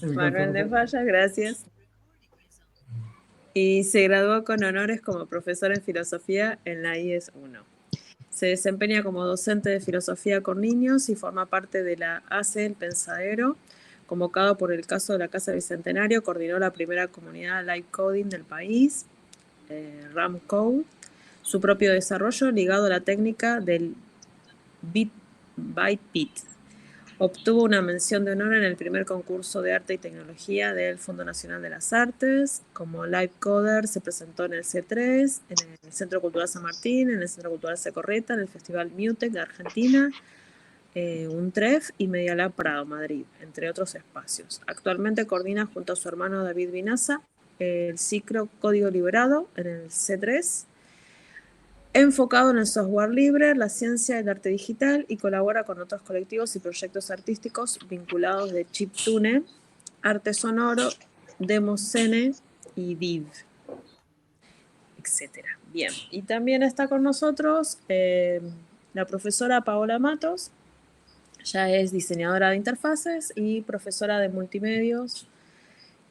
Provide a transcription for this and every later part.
Manuel de Falla, gracias. Y se graduó con honores como profesor en filosofía en la IES 1. Se desempeña como docente de filosofía con niños y forma parte de la AC El Pensadero. Convocado por el caso de la Casa Bicentenario, coordinó la primera comunidad live coding del país, RAMCode. Su propio desarrollo ligado a la técnica del bit by bit. Obtuvo una mención de honor en el primer concurso de arte y tecnología del Fondo Nacional de las Artes. Como live coder se presentó en el C3, en el Centro Cultural San Martín, en el Centro Cultural Secorreta, en el Festival Mutec de Argentina, UNTREF y Media Lab Prado, Madrid, entre otros espacios. Actualmente coordina junto a su hermano David Vinaza el ciclo Código Liberado en el C3, enfocado en el software libre, la ciencia y el arte digital, y colabora con otros colectivos y proyectos artísticos vinculados de Chiptune, Arte Sonoro, Demoscene y DIV, etc. Bien, y también está con nosotros la profesora Paola Matos. Ella es diseñadora de interfaces y profesora de multimedios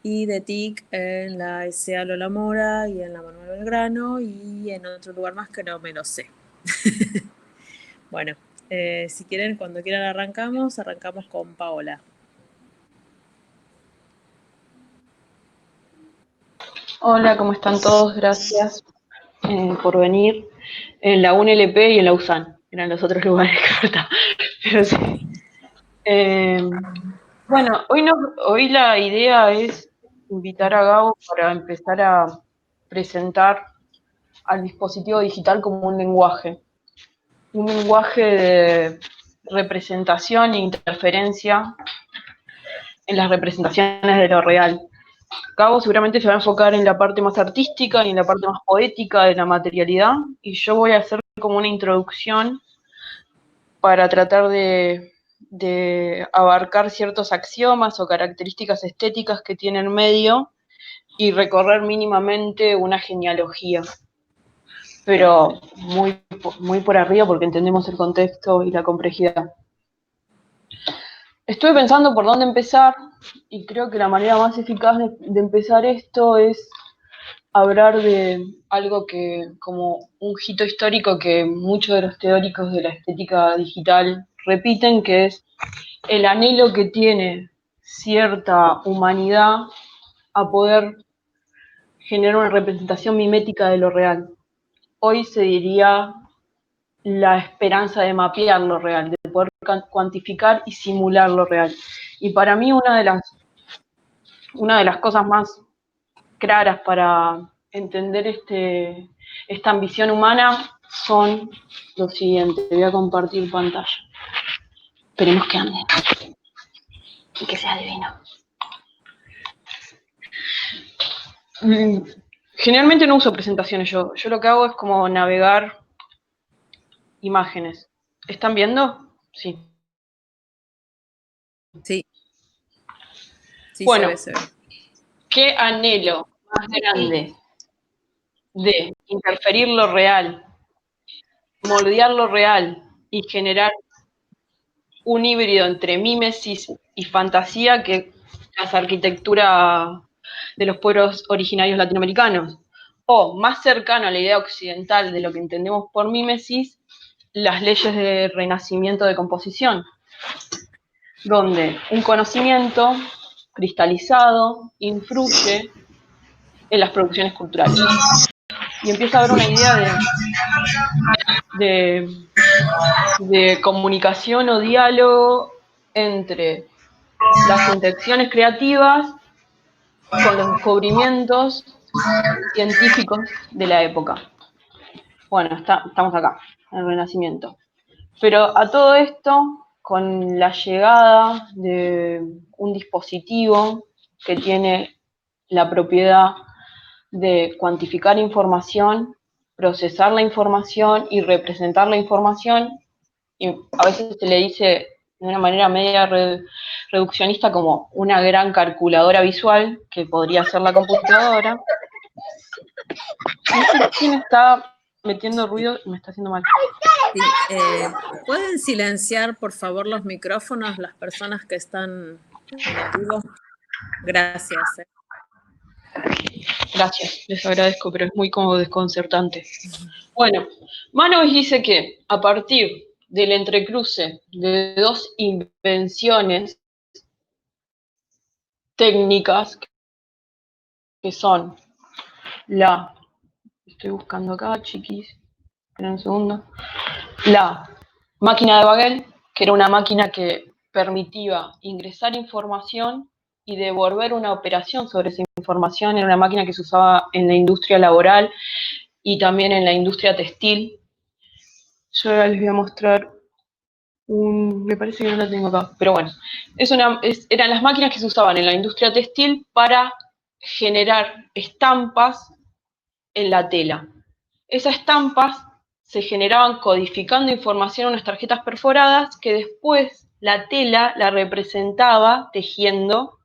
y de TIC en la S.A. Lola Mora y en la Manuel Belgrano y en otro lugar más que no me lo sé. Bueno, si quieren, cuando quieran arrancamos con Paola. Hola, ¿cómo están todos? Gracias por venir. En la UNLP y en la USAN, eran los otros lugares que faltaban. Pero sí. Bueno, hoy la idea es invitar a Gabo para empezar a presentar al dispositivo digital como un lenguaje de representación e interferencia en las representaciones de lo real. Gabo seguramente se va a enfocar en la parte más artística y en la parte más poética de la materialidad, y yo voy a hacer como una introducción para tratar de abarcar ciertos axiomas o características estéticas que tiene el medio y recorrer mínimamente una genealogía, pero muy por arriba porque entendemos el contexto y la complejidad. Estuve pensando por dónde empezar y creo que la manera más eficaz de empezar esto es hablar de algo que, como un hito histórico que muchos de los teóricos de la estética digital repiten, que es el anhelo que tiene cierta humanidad a poder generar una representación mimética de lo real. Hoy se diría la esperanza de mapear lo real, de poder cuantificar y simular lo real. Y para mí una de las cosas más claras para entender esta ambición humana son lo siguiente. Voy a compartir pantalla. Esperemos que ande y que sea divino. Generalmente no uso presentaciones yo. Yo lo que hago es como navegar imágenes. ¿Están viendo? Sí. Sí. Sí, Bueno, se ve. ¿qué anhelo más grande de interferir lo real, moldear lo real y generar un híbrido entre mímesis y fantasía que las arquitecturas de los pueblos originarios latinoamericanos? O, más cercano a la idea occidental de lo que entendemos por mímesis, las leyes de renacimiento de composición, donde un conocimiento cristalizado influye en las producciones culturales. Y empieza a haber una idea de comunicación o diálogo entre las intenciones creativas con los descubrimientos científicos de la época. Bueno, estamos acá, en el Renacimiento. Pero a todo esto, con la llegada de un dispositivo que tiene la propiedad de cuantificar información, procesar la información y representar la información, y a veces se le dice de una manera media reduccionista como una gran calculadora visual, que podría ser la computadora. No sé quién está metiendo ruido y me está haciendo mal. Sí, ¿pueden silenciar, por favor, los micrófonos las personas que están en el vivo? Gracias. Gracias, les agradezco, pero es muy como desconcertante. Bueno, Manovich dice que a partir del entrecruce de dos invenciones técnicas que son estoy buscando acá, chiquis, esperen un segundo, la máquina de Bagel, que era una máquina que permitía ingresar información y devolver una operación sobre esa información. Era una máquina que se usaba en la industria laboral y también en la industria textil. Yo ahora les voy a mostrar me parece que no la tengo acá, pero bueno, eran las máquinas que se usaban en la industria textil para generar estampas en la tela. Esas estampas se generaban codificando información en unas tarjetas perforadas que después la tela la representaba tejiendo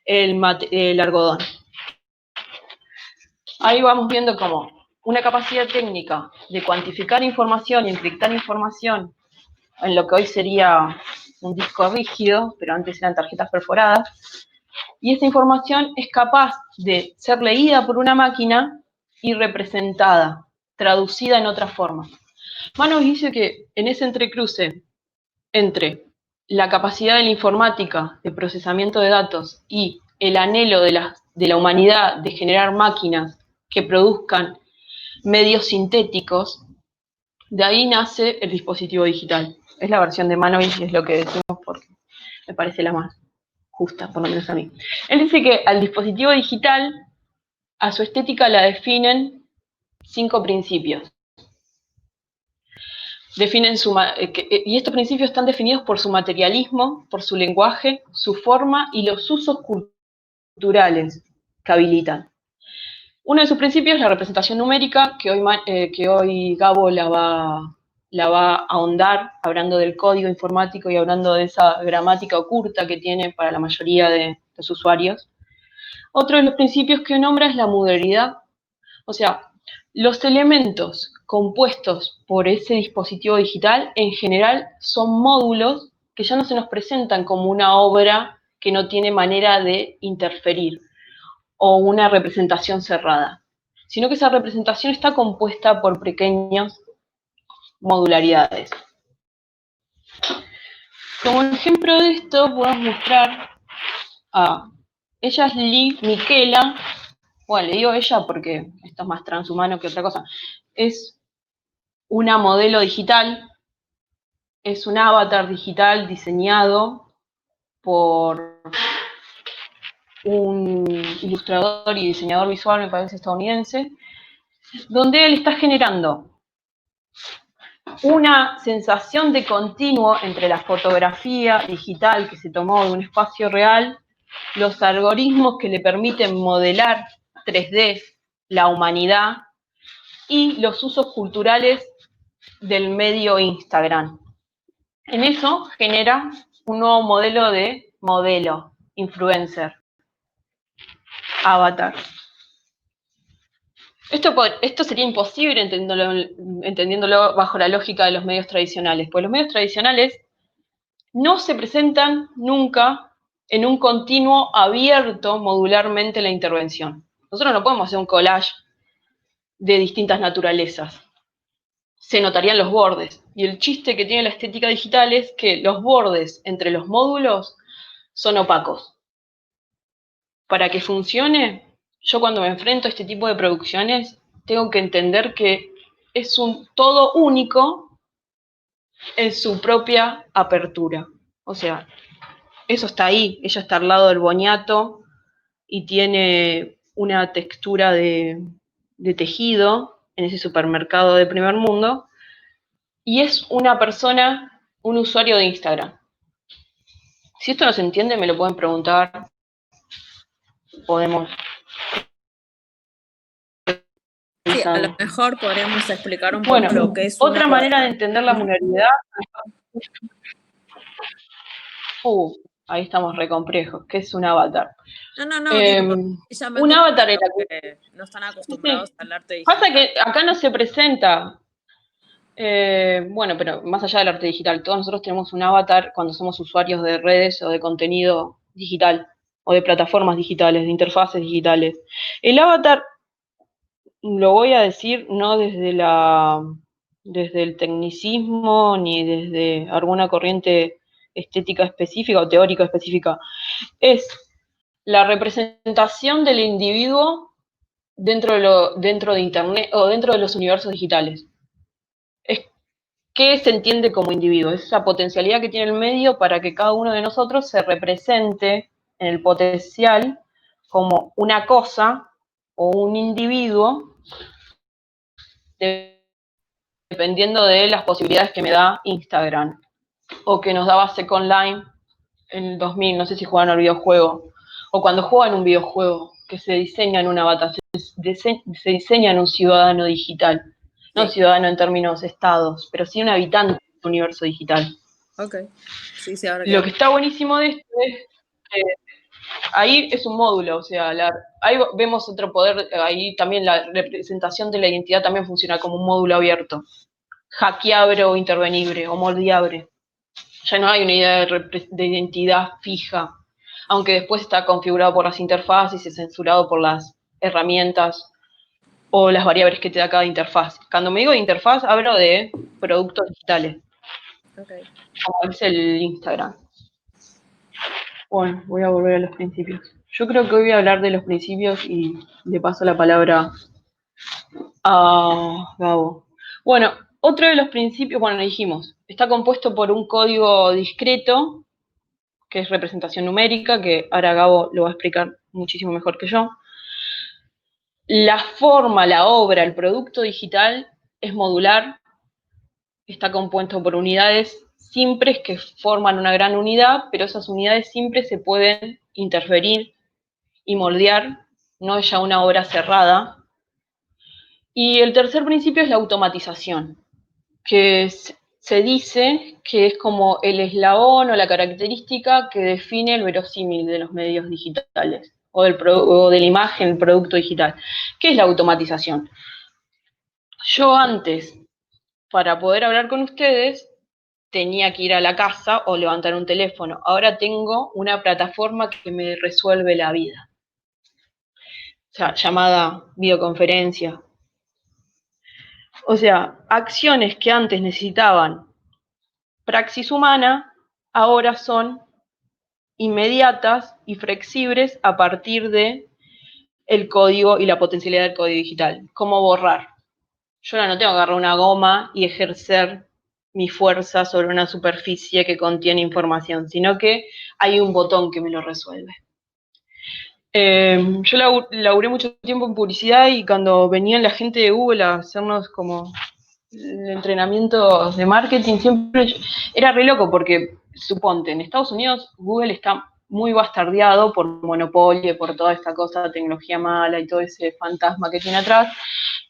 el algodón. Ahí vamos viendo cómo una capacidad técnica de cuantificar información y encriptar información en lo que hoy sería un disco rígido, pero antes eran tarjetas perforadas, y esa información es capaz de ser leída por una máquina y representada, traducida en otra forma. Manovich dice que en ese entrecruce entre la capacidad de la informática de procesamiento de datos y el anhelo de la humanidad de generar máquinas que produzcan medios sintéticos, de ahí nace el dispositivo digital. Es la versión de Manovich y es lo que decimos porque me parece la más justa, por lo menos a mí. Él dice que al dispositivo digital, a su estética la definen 5 principios. Y estos principios están definidos por su materialismo, por su lenguaje, su forma y los usos culturales que habilitan. Uno de sus principios es la representación numérica, que hoy Gabo la va a ahondar, hablando del código informático y hablando de esa gramática oculta que tiene para la mayoría de los usuarios. Otro de los principios que nombra es la modularidad, o sea, los elementos compuestos por ese dispositivo digital en general son módulos que ya no se nos presentan como una obra que no tiene manera de interferir o una representación cerrada, sino que esa representación está compuesta por pequeñas modularidades. Como ejemplo de esto podemos mostrar ella es Lee Miquela. Bueno, le digo ella porque esto es más transhumano que otra cosa. Es una modelo digital, es un avatar digital diseñado por un ilustrador y diseñador visual, me parece estadounidense, donde él está generando una sensación de continuo entre la fotografía digital que se tomó de un espacio real, los algoritmos que le permiten modelar 3D la humanidad y los usos culturales del medio Instagram. En eso genera un nuevo modelo, influencer, avatar. Esto sería imposible entendiéndolo bajo la lógica de los medios tradicionales, pues los medios tradicionales no se presentan nunca en un continuo abierto modularmente la intervención. Nosotros no podemos hacer un collage de distintas naturalezas. Se notarían los bordes. Y el chiste que tiene la estética digital es que los bordes entre los módulos son opacos. Para que funcione, yo cuando me enfrento a este tipo de producciones, tengo que entender que es un todo único en su propia apertura. O sea, eso está ahí, ella está al lado del boniato y tiene una textura de tejido en ese supermercado de primer mundo, y es una persona, un usuario de Instagram. Si esto no se entiende, me lo pueden preguntar, podemos... Sí, a lo mejor podríamos explicar un poco Bueno, lo que es otra una... manera de entender la modularidad... ahí estamos recomplejos. ¿Qué es un avatar? No, digo, Un llamando avatar para era... los que no están acostumbrados Sí. al arte digital. Pasa que acá no se presenta... bueno, pero más allá del arte digital, todos nosotros tenemos un avatar cuando somos usuarios de redes o de contenido digital o de plataformas digitales, de interfaces digitales. El avatar, lo voy a decir no desde el tecnicismo ni desde alguna corriente estética específica o teórica específica, es la representación del individuo dentro de Internet o dentro de los universos digitales. Es qué se entiende como individuo, es esa potencialidad que tiene el medio para que cada uno de nosotros se represente en el potencial como una cosa o un individuo, dependiendo de las posibilidades que me da Instagram o que nos daba Second Line en el 2000, no sé si jugaban al videojuego, o cuando juegan un videojuego, que se diseña en un avatar, se diseña en un ciudadano digital, no un ciudadano en términos estados, pero sí un habitante del universo digital. Ok. Sí, sí, ahora Lo que... que está buenísimo de esto es que ahí es un módulo, o sea, ahí vemos otro poder, ahí también la representación de la identidad también funciona como un módulo abierto, hackeable o intervenible o moldeable. Ya no hay una idea de identidad fija, aunque después está configurado por las interfaces y censurado por las herramientas o las variables que te da cada interfaz. Cuando me digo de interfaz, hablo de productos digitales, Okay. como es el Instagram. Bueno, voy a volver a los principios. Yo creo que hoy voy a hablar de los principios y le paso la palabra a Gabo. Bueno, otro de los principios, bueno, dijimos, está compuesto por un código discreto, que es representación numérica, que ahora Gabo lo va a explicar muchísimo mejor que yo. La forma, la obra, el producto digital es modular, está compuesto por unidades simples que forman una gran unidad, pero esas unidades simples se pueden interferir y moldear, no es ya una obra cerrada. Y el tercer principio es la automatización, que se dice que es como el eslabón o la característica que define el verosímil de los medios digitales o de la imagen, el producto digital. ¿Qué es la automatización? Yo antes, para poder hablar con ustedes, tenía que ir a la casa o levantar un teléfono. Ahora tengo una plataforma que me resuelve la vida, o sea, llamada videoconferencia. O sea, acciones que antes necesitaban praxis humana, ahora son inmediatas y flexibles a partir de el código y la potencialidad del código digital. ¿Cómo borrar? Yo ahora no tengo que agarrar una goma y ejercer mi fuerza sobre una superficie que contiene información, sino que hay un botón que me lo resuelve. Yo laburé mucho tiempo en publicidad y cuando venían la gente de Google a hacernos como el entrenamiento de marketing, siempre era re loco porque, suponte, en Estados Unidos Google está muy bastardeado por monopolio, por toda esta cosa de tecnología mala y todo ese fantasma que tiene atrás,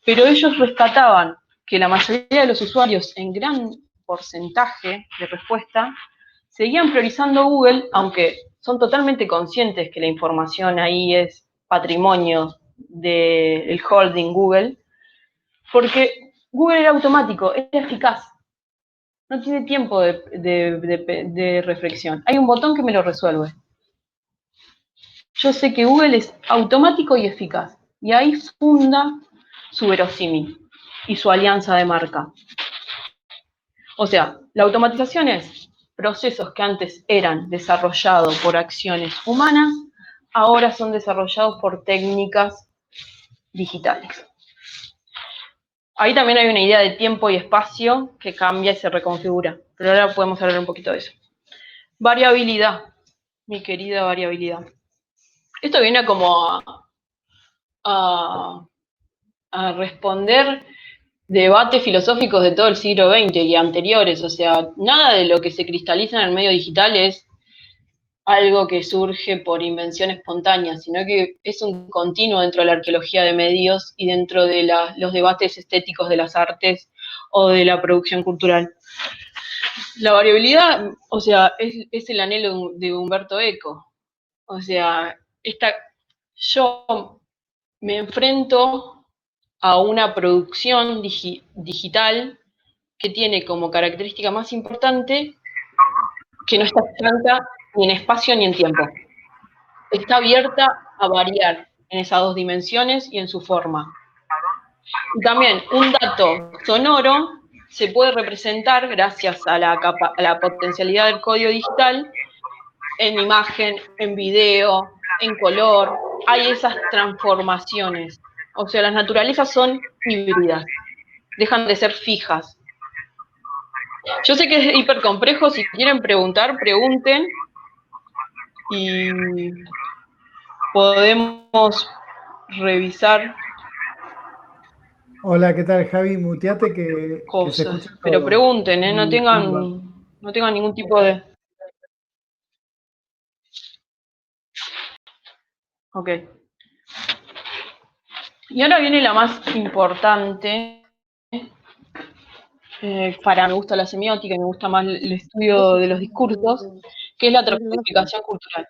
pero ellos rescataban que la mayoría de los usuarios, en gran porcentaje de respuesta, seguían priorizando Google, aunque son totalmente conscientes que la información ahí es patrimonio del holding Google, porque Google era automático, era eficaz, no tiene tiempo de reflexión. Hay un botón que me lo resuelve. Yo sé que Google es automático y eficaz, y ahí funda su verosímil y su alianza de marca. O sea, la automatización es procesos que antes eran desarrollados por acciones humanas, ahora son desarrollados por técnicas digitales. Ahí también hay una idea de tiempo y espacio que cambia y se reconfigura, pero ahora podemos hablar un poquito de eso. Variabilidad, mi querida variabilidad. Esto viene como a responder debates filosóficos de todo el siglo XX y anteriores, o sea, nada de lo que se cristaliza en el medio digital es algo que surge por invención espontánea, sino que es un continuo dentro de la arqueología de medios y dentro de los debates estéticos de las artes o de la producción cultural. La variabilidad, o sea, es el anhelo de Humberto Eco. O sea, yo me enfrento a una producción digital que tiene como característica más importante que no está estanca ni en espacio ni en tiempo. está abierta a variar en esas dos dimensiones y en su forma. Y también un dato sonoro se puede representar gracias a la potencialidad del código digital en imagen, en video, en color. Hay esas transformaciones. O sea, las naturalezas son híbridas, dejan de ser fijas. Yo sé que es hiper complejo, si quieren preguntar, pregunten y podemos revisar Hola, ¿qué tal, Javi? Muteate que se cosas. escucha Pero todo. pregunten, no Pumba. tengan ningún tipo de... Ok. Y ahora viene la más importante. Para me gusta la semiótica y me gusta más el estudio de los discursos, que es la transcodificación cultural.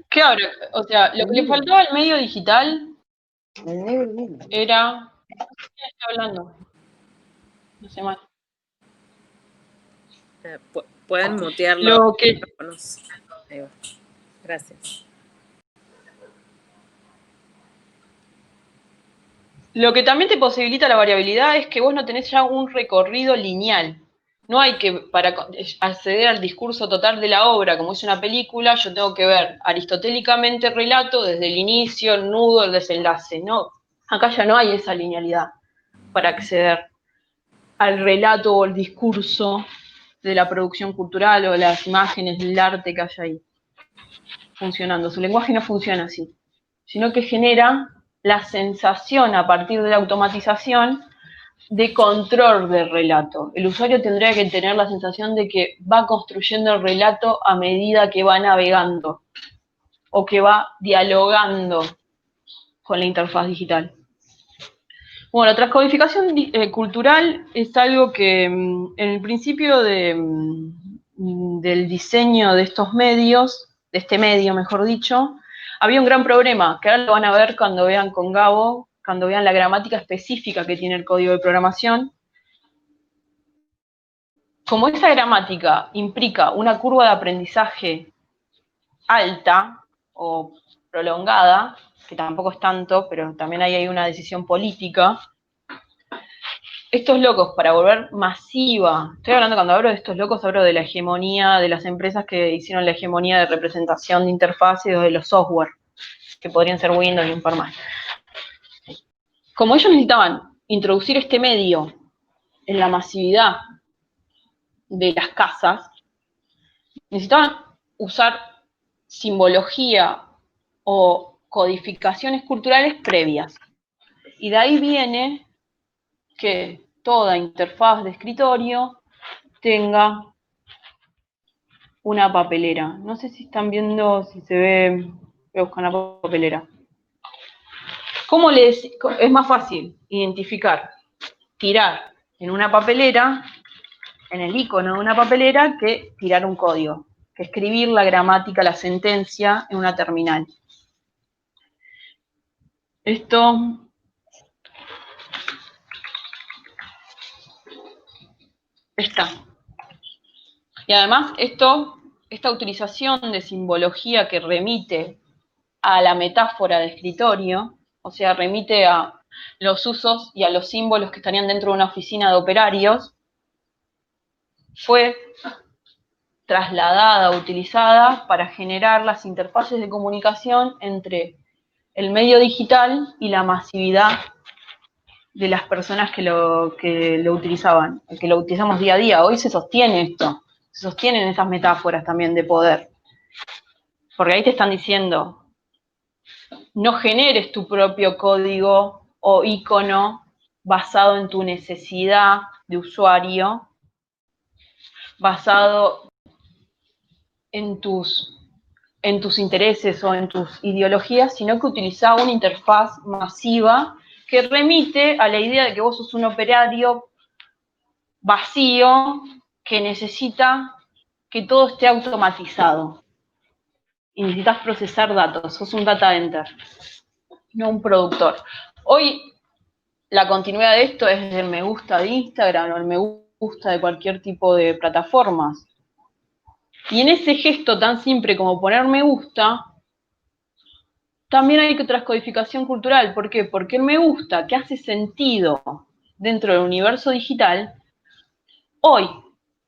¿Qué ahora? O sea, lo que le faltaba al medio digital era... ¿Quién está hablando? No sé más. Pueden mutear los Lo que micrófonos. Ahí va. Gracias. Lo que también te posibilita la variabilidad es que vos no tenés ya un recorrido lineal. No hay que, para acceder al discurso total de la obra, como es una película, yo tengo que ver aristotélicamente el relato desde el inicio, el nudo, el desenlace. No, acá ya no hay esa linealidad para acceder al relato o el discurso de la producción cultural o de las imágenes, del arte que hay ahí funcionando. Su lenguaje no funciona así, sino que genera la sensación a partir de la automatización de control del relato. El usuario tendría que tener la sensación de que va construyendo el relato a medida que va navegando o que va dialogando con la interfaz digital. Bueno, la transcodificación cultural es algo que en el principio del diseño de estos medios, de este medio mejor dicho, había un gran problema, que ahora lo van a ver cuando vean con Gabo, cuando vean la gramática específica que tiene el código de programación. Como esa gramática implica una curva de aprendizaje alta o prolongada, que tampoco es tanto, pero también ahí hay una decisión política, estos locos, para volver masiva, estoy hablando cuando hablo de estos locos, hablo de la hegemonía de las empresas que hicieron la hegemonía de representación de interfaces o de los software, que podrían ser Windows y un par más. Como ellos necesitaban introducir este medio en la masividad de las casas, necesitaban usar simbología o codificaciones culturales previas. Y de ahí viene que toda interfaz de escritorio tenga una papelera. No sé si están viendo, si se ve, voy a buscar una papelera. ¿Cómo es más fácil identificar, tirar en una papelera, en el icono de una papelera, que tirar un código, que escribir la gramática, la sentencia en una terminal? Esto está. Y además, esta utilización de simbología que remite a la metáfora de escritorio, o sea, remite a los usos y a los símbolos que estarían dentro de una oficina de operarios, fue trasladada, utilizada para generar las interfaces de comunicación entre el medio digital y la masividad de las personas que lo utilizaban, el que lo utilizamos día a día. Hoy se sostiene esto, se sostienen esas metáforas también de poder. Porque ahí te están diciendo, no generes tu propio código o icono basado en tu necesidad de usuario, basado en tus intereses o en tus ideologías, sino que utiliza una interfaz masiva que remite a la idea de que vos sos un operario vacío que necesita que todo esté automatizado. Y necesitas procesar datos, sos un data enter, no un productor. Hoy la continuidad de esto es el me gusta de Instagram o el me gusta de cualquier tipo de plataformas. Y en ese gesto tan simple como poner me gusta, también hay transcodificación cultural. ¿Por qué? Porque el me gusta, que hace sentido dentro del universo digital, hoy,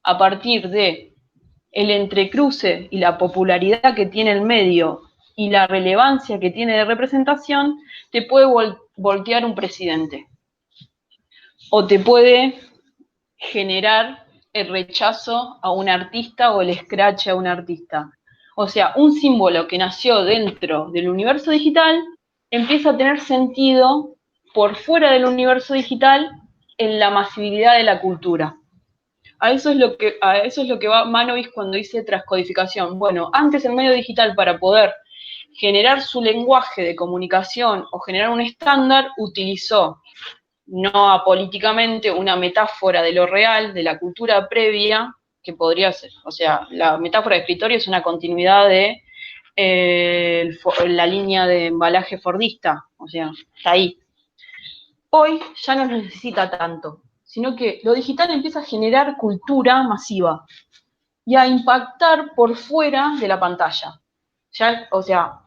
a partir de el entrecruce y la popularidad que tiene el medio y la relevancia que tiene de representación, te puede voltear un presidente. O te puede generar el rechazo a un artista o el scratch a un artista. O sea, un símbolo que nació dentro del universo digital empieza a tener sentido por fuera del universo digital en la masividad de la cultura. A eso es lo que va Manovis cuando dice transcodificación. Bueno, antes el medio digital, para poder generar su lenguaje de comunicación o generar un estándar, utilizó no apolíticamente una metáfora de lo real, de la cultura previa, que podría ser, o sea, la metáfora de escritorio es una continuidad de la línea de embalaje fordista, o sea, está ahí. Hoy ya no necesita tanto, sino que lo digital empieza a generar cultura masiva y a impactar por fuera de la pantalla. Ya, o sea,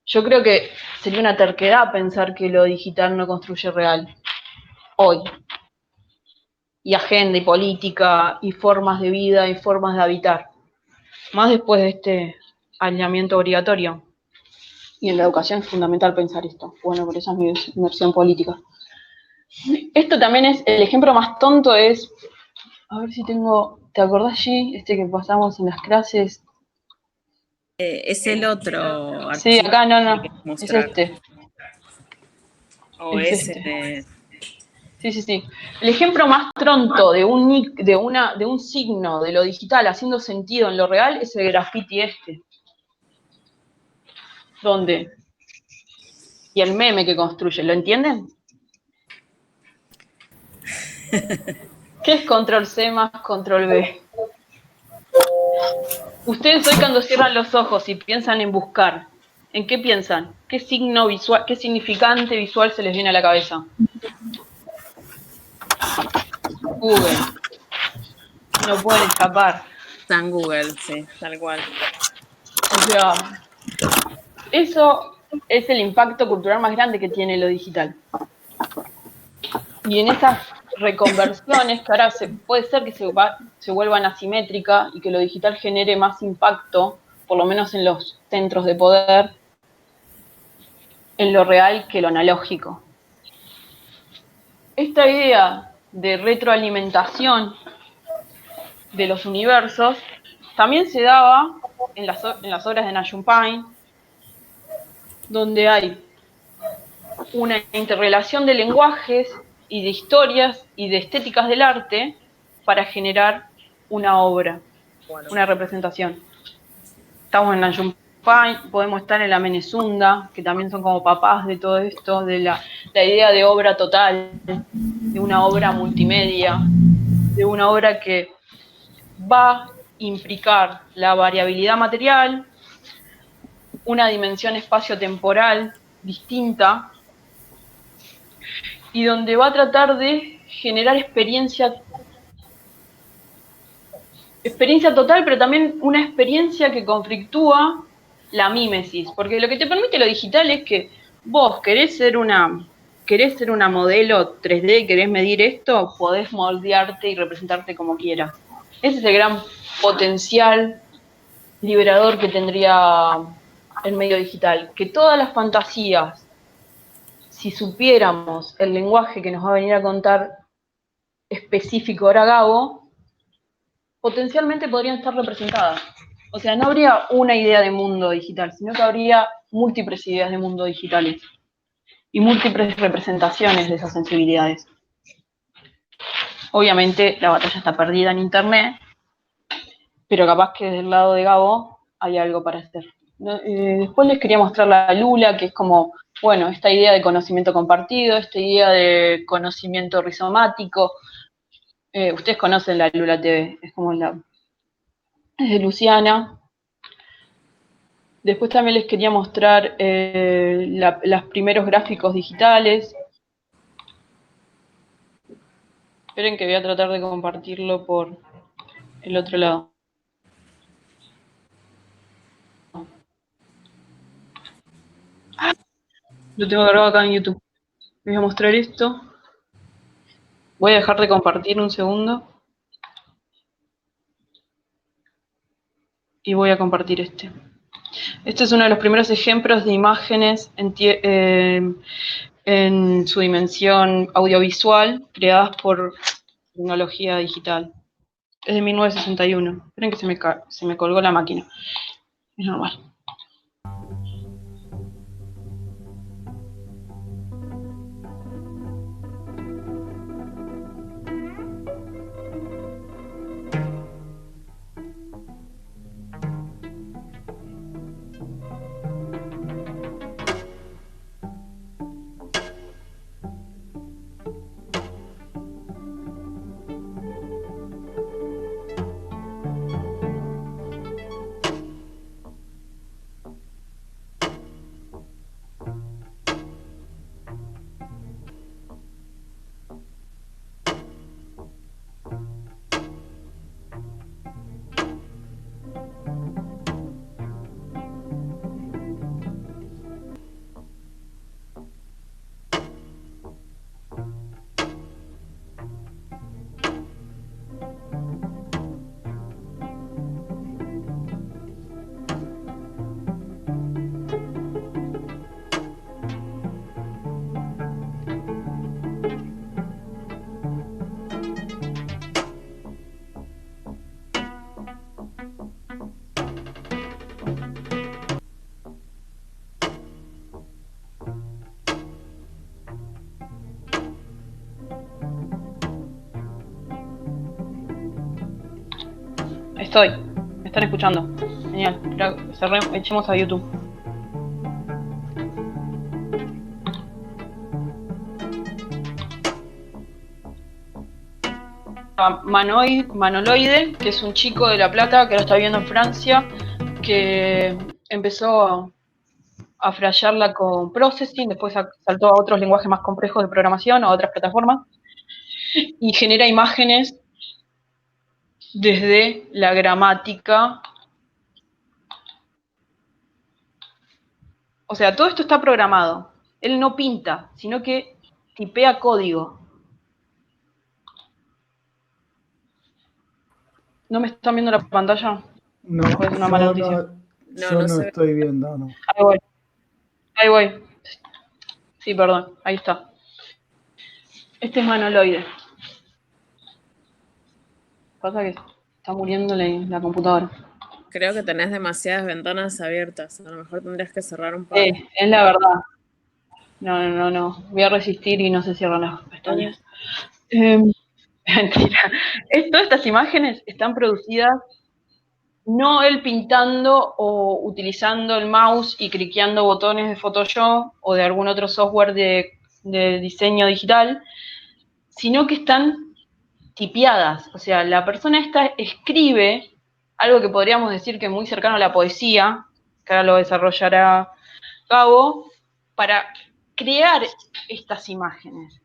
yo creo que sería una terquedad pensar que lo digital no construye real hoy. Y agenda y política y formas de vida y formas de habitar. Más después de este alineamiento obligatorio. Y en la educación es fundamental pensar esto. Bueno, por eso es mi versión política. Esto también es, el ejemplo más tonto es, a ver si tengo, ¿te acordás, G? Que pasamos en las clases. Es el otro Sí, archivo acá no, que no, es mostrar. este. O Es ese este. de... Sí. El ejemplo más tronto de un signo de lo digital haciendo sentido en lo real es el graffiti este. ¿Dónde? Y el meme que construye, ¿lo entienden? ¿Qué es control C más control V? Ustedes hoy cuando cierran los ojos y piensan en buscar, ¿en qué piensan? ¿Qué signo visual, qué significante visual se les viene a la cabeza? Google. No pueden escapar. Está en Google, sí, tal cual. O sea, eso es el impacto cultural más grande que tiene lo digital. Y en esas reconversiones, que ahora puede ser que se vuelvan asimétricas y que lo digital genere más impacto, por lo menos en los centros de poder, en lo real que lo analógico. Esta idea de retroalimentación de los universos también se daba en las obras de Nayun Pain, donde hay una interrelación de lenguajes y de historias y de estéticas del arte para generar una obra, una representación. Estamos en Nayun Pain, podemos estar en la Menezunda, que también son como papás de todo esto, de la idea de obra total, de una obra multimedia, de una obra que va a implicar la variabilidad material, una dimensión espacio-temporal distinta, y donde va a tratar de generar experiencia total, pero también una experiencia que conflictúa la mímesis, porque lo que te permite lo digital es que vos querés ser una modelo 3D, querés medir esto, podés moldearte y representarte como quieras. Ese es el gran potencial liberador que tendría el medio digital, que todas las fantasías, si supiéramos el lenguaje que nos va a venir a contar específico ahora Gabo, potencialmente podrían estar representadas. O sea, no habría una idea de mundo digital, sino que habría múltiples ideas de mundo digitales y múltiples representaciones de esas sensibilidades. Obviamente la batalla está perdida en Internet, pero capaz que desde el lado de Gabo hay algo para hacer. Después les quería mostrar la Lula, que es como, bueno, esta idea de conocimiento compartido, esta idea de conocimiento rizomático. Ustedes conocen la Lula TV, es como es de Luciana. Después también les quería mostrar los primeros gráficos digitales. Esperen que voy a tratar de compartirlo por el otro lado. Lo tengo grabado acá en YouTube. Les voy a mostrar esto. Voy a dejar de compartir un segundo. Y voy a compartir este. Este es uno de los primeros ejemplos de imágenes en su dimensión audiovisual creadas por tecnología digital. Es de 1961. Esperen que se me colgó la máquina. Es normal. Estoy. Me están escuchando. Genial. Echemos a YouTube. Manoloide, que es un chico de La Plata que ahora está viviendo en Francia, que empezó a flashearla con Processing, después saltó a otros lenguajes más complejos de programación, a otras plataformas, y genera imágenes desde la gramática. O sea, todo esto está programado. Él no pinta, sino que tipea código. ¿No me están viendo la pantalla? No, ¿O es una mala noticia? yo no estoy viendo, no. Ahí voy. Sí, perdón, ahí está. Este es Manoloide. Pasa que está muriendo la computadora. Creo que tenés demasiadas ventanas abiertas. A lo mejor tendrías que cerrar un par. Es la verdad. No. Voy a resistir y no se cierran las pestañas. Mentira. Todas estas imágenes están producidas no él pintando o utilizando el mouse y cliqueando botones de Photoshop o de algún otro software de diseño digital, sino que están tipeadas. O sea, la persona esta escribe algo que podríamos decir que es muy cercano a la poesía, que ahora lo desarrollará Gabo, para crear estas imágenes.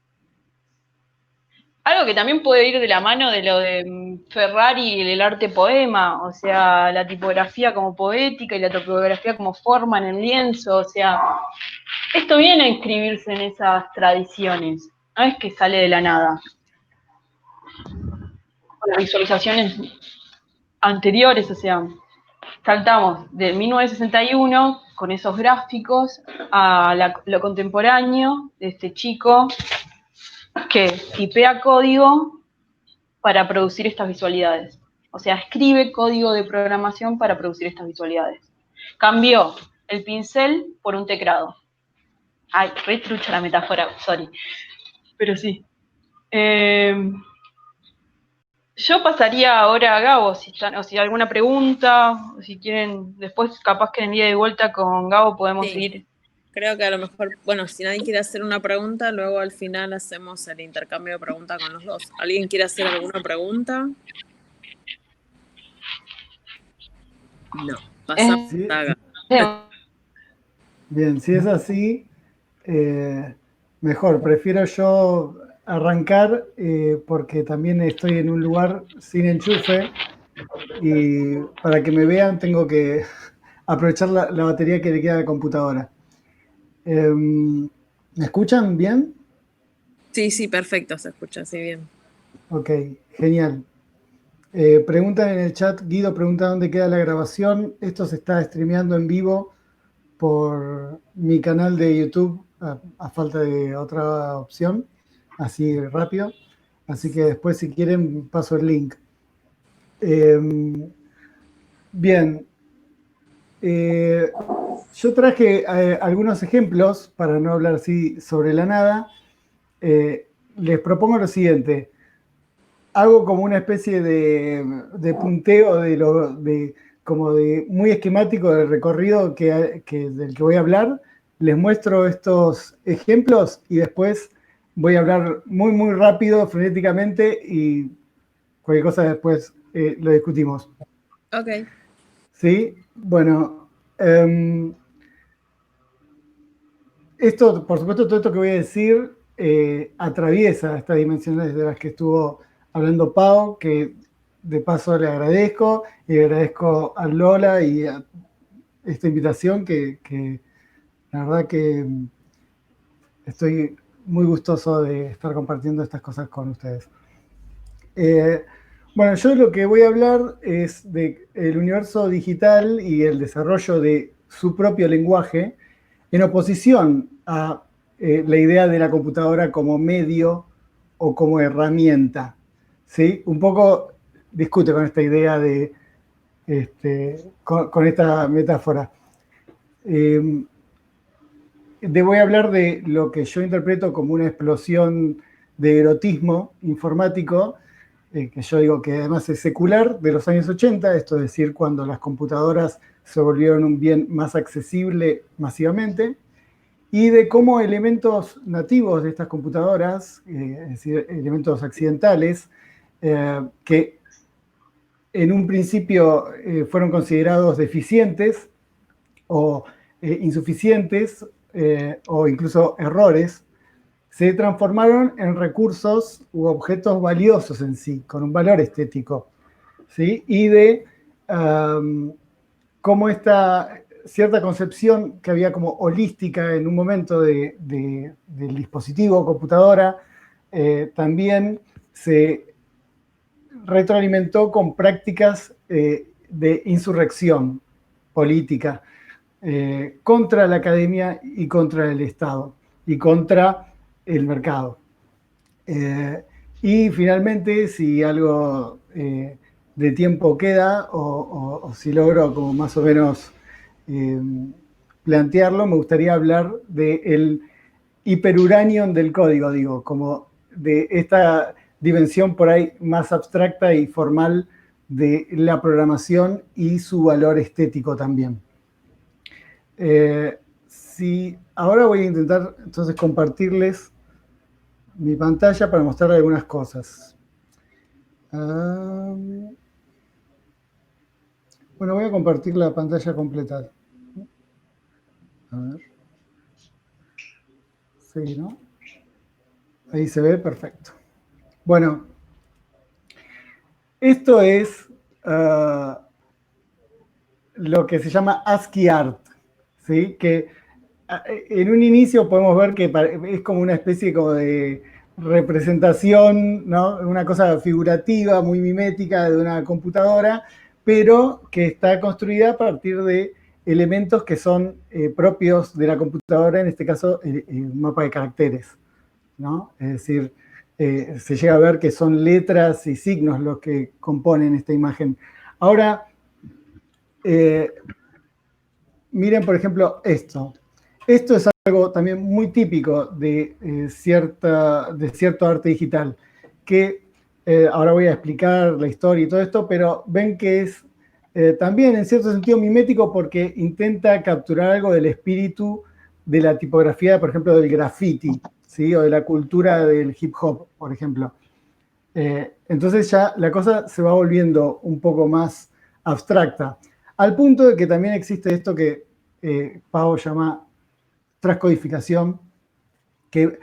Algo que también puede ir de la mano de lo de Ferrari y el arte poema, o sea, la tipografía como poética y la topografía como forma en el lienzo, o sea, esto viene a inscribirse en esas tradiciones, no es que sale de la nada. Con las visualizaciones anteriores, o sea, saltamos de 1961 con esos gráficos a lo contemporáneo de este chico que tipea código para producir estas visualidades. O sea, escribe código de programación para producir estas visualidades. Cambió el pincel por un teclado. Ay, re trucha la metáfora, sorry. Pero sí. Yo pasaría ahora a Gabo, si hay alguna pregunta, o si quieren, después capaz que en el día de vuelta con Gabo podemos seguir. Creo que a lo mejor, bueno, si nadie quiere hacer una pregunta, luego al final hacemos el intercambio de preguntas con los dos. ¿Alguien quiere hacer alguna pregunta? No, pasamos a Saga. Bien, si es así, mejor. Prefiero yo arrancar porque también estoy en un lugar sin enchufe y para que me vean tengo que aprovechar la batería que le queda a la computadora. ¿Me escuchan bien? Sí, perfecto, se escucha así bien. Ok, genial. Preguntan en el chat, Guido pregunta dónde queda la grabación. Esto se está streameando en vivo por mi canal de YouTube, a falta de otra opción, así rápido. Así que después, si quieren, paso el link. Bien. Yo traje algunos ejemplos, para no hablar así sobre la nada. Les propongo lo siguiente. Hago como una especie de punteo como de muy esquemático del recorrido del que voy a hablar. Les muestro estos ejemplos y después voy a hablar muy rápido, frenéticamente, y cualquier cosa después lo discutimos. Ok. ¿Sí? Bueno, esto, por supuesto, todo esto que voy a decir atraviesa estas dimensiones de las que estuvo hablando Pau, que de paso le agradezco, y le agradezco a Lola y a esta invitación que la verdad que estoy muy gustoso de estar compartiendo estas cosas con ustedes. Bueno, yo lo que voy a hablar es del universo digital y el desarrollo de su propio lenguaje en oposición a la idea de la computadora como medio o como herramienta. ¿Sí? Un poco discute con esta idea con esta metáfora. Voy a hablar de lo que yo interpreto como una explosión de erotismo informático, que yo digo que además es secular, de los años 80, esto es decir, cuando las computadoras se volvieron un bien más accesible masivamente, y de cómo elementos nativos de estas computadoras, es decir, elementos accidentales, que en un principio fueron considerados deficientes o insuficientes o incluso errores, se transformaron en recursos u objetos valiosos en sí, con un valor estético. ¿Sí? Y de cómo esta cierta concepción que había como holística en un momento del dispositivo, computadora, también se retroalimentó con prácticas de insurrección política contra la academia y contra el Estado y contra el mercado. Y finalmente, si algo de tiempo queda o si logro como más o menos plantearlo, me gustaría hablar del hiperuranium del código, digo, como de esta dimensión por ahí más abstracta y formal de la programación y su valor estético también. Ahora voy a intentar entonces compartirles mi pantalla para mostrarles algunas cosas. Bueno, voy a compartir la pantalla completa. A ver. Sí, ¿no? Ahí se ve, perfecto. Bueno, esto es lo que se llama ASCII Art, ¿sí? Que en un inicio podemos ver que es como una especie como de representación, ¿no? Una cosa figurativa, muy mimética de una computadora, pero que está construida a partir de elementos que son propios de la computadora, en este caso el mapa de caracteres, ¿no? Es decir, se llega a ver que son letras y signos los que componen esta imagen. Ahora, miren, por ejemplo, esto. Esto es algo también muy típico de cierto arte digital, que ahora voy a explicar la historia y todo esto, pero ven que es también en cierto sentido mimético porque intenta capturar algo del espíritu de la tipografía, por ejemplo, del graffiti, ¿sí? O de la cultura del hip hop, por ejemplo. Entonces ya la cosa se va volviendo un poco más abstracta, al punto de que también existe esto que Pau llama transcodificación, que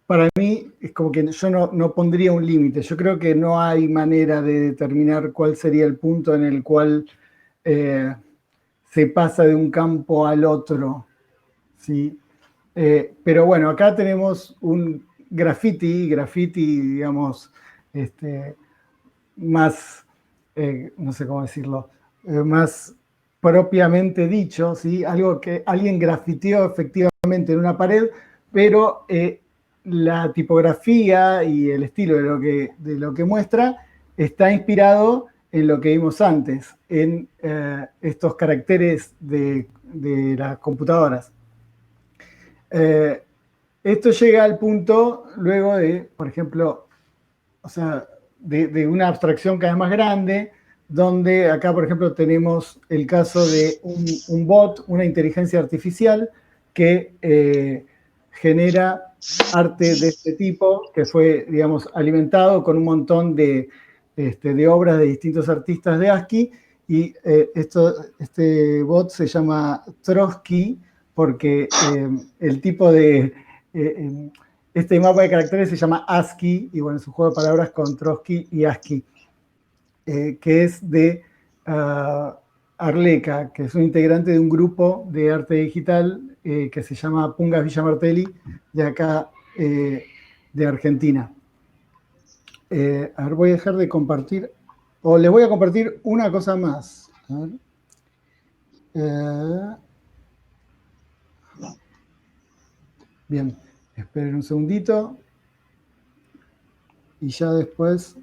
para mí es como que yo no pondría un límite. Yo creo que no hay manera de determinar cuál sería el punto en el cual se pasa de un campo al otro, ¿sí? Pero bueno, acá tenemos un graffiti, digamos, más, no sé cómo decirlo, más propiamente dicho, ¿sí? Algo que alguien grafiteó efectivamente en una pared, pero la tipografía y el estilo de lo que muestra está inspirado en lo que vimos antes, en estos caracteres de las computadoras. Esto llega al punto luego de, por ejemplo, o sea, de una abstracción cada vez más grande, donde acá, por ejemplo, tenemos el caso de un bot, una inteligencia artificial que genera arte de este tipo, que fue, digamos, alimentado con un montón de obras de distintos artistas de ASCII, y este bot se llama Trotsky, porque el tipo este mapa de caracteres se llama ASCII, y bueno, es un juego de palabras con Trotsky y ASCII, que es de Arleca, que es un integrante de un grupo de arte digital que se llama Pungas Villamartelli, de acá, de Argentina. A ver, voy a dejar de compartir, o les voy a compartir una cosa más. A ver. Bien, esperen un segundito y ya después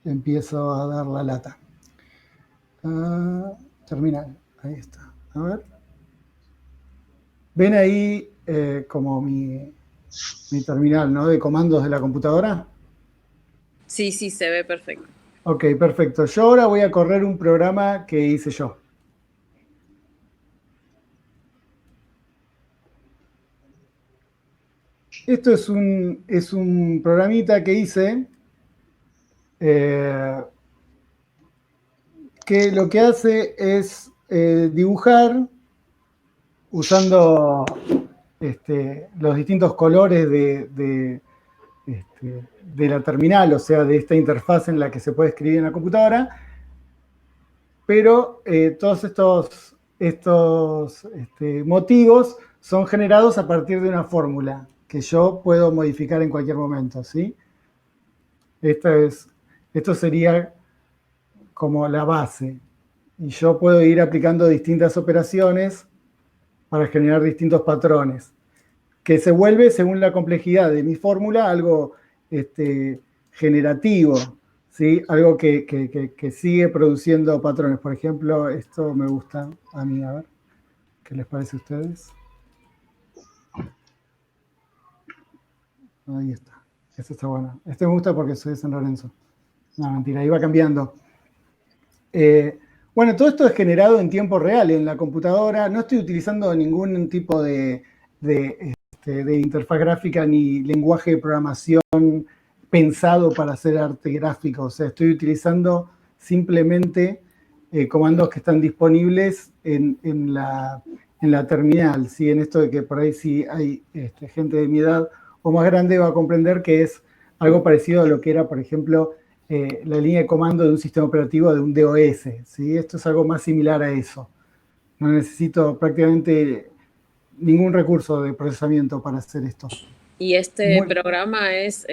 empiezo a dar la lata. Terminal, ahí está. A ver. ¿Ven ahí como mi terminal, ¿no? De comandos de la computadora? Sí, sí, se ve perfecto. Ok, perfecto. Yo ahora voy a correr un programa que hice yo. Esto es un programita que hice que lo que hace es dibujar usando los distintos colores de la terminal, o sea, de esta interfaz en la que se puede escribir en la computadora, pero todos estos motivos son generados a partir de una fórmula que yo puedo modificar en cualquier momento, ¿sí? Esto sería como la base, y yo puedo ir aplicando distintas operaciones para generar distintos patrones, que se vuelve, según la complejidad de mi fórmula, algo generativo, ¿sí? Algo que sigue produciendo patrones. Por ejemplo, esto me gusta a mí, a ver, ¿qué les parece a ustedes? Ahí está, este está bueno. Este me gusta porque soy de San Lorenzo. No, mentira, iba cambiando. Bueno, todo esto es generado en tiempo real en la computadora. No estoy utilizando ningún tipo de interfaz gráfica ni lenguaje de programación pensado para hacer arte gráfico. O sea, estoy utilizando simplemente comandos que están disponibles en la terminal. ¿Sí? En esto de que por ahí sí hay gente de mi edad o más grande va a comprender que es algo parecido a lo que era, por ejemplo, la línea de comando de un sistema operativo de un DOS. ¿Sí? Esto es algo más similar a eso. No necesito prácticamente ningún recurso de procesamiento para hacer esto. Y este programa es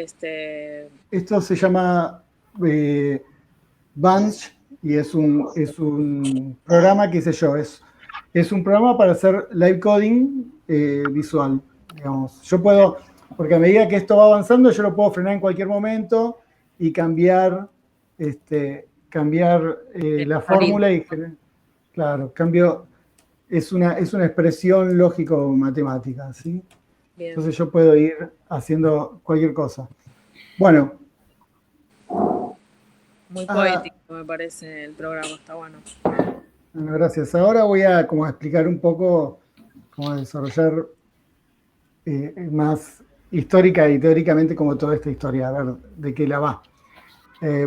Esto se llama Bunch y es un programa que hice yo. Es un programa para hacer live coding visual. Digamos. Yo puedo, porque a medida que esto va avanzando, yo lo puedo frenar en cualquier momento y cambiar la fórmula y claro, cambio. Es una expresión lógico-matemática, ¿sí? Bien. Entonces yo puedo ir haciendo cualquier cosa. Bueno. Muy poético me parece el programa, está bueno. Bueno, gracias. Ahora voy a explicar un poco cómo desarrollar más histórica y teóricamente como toda esta historia, a ver de qué la va.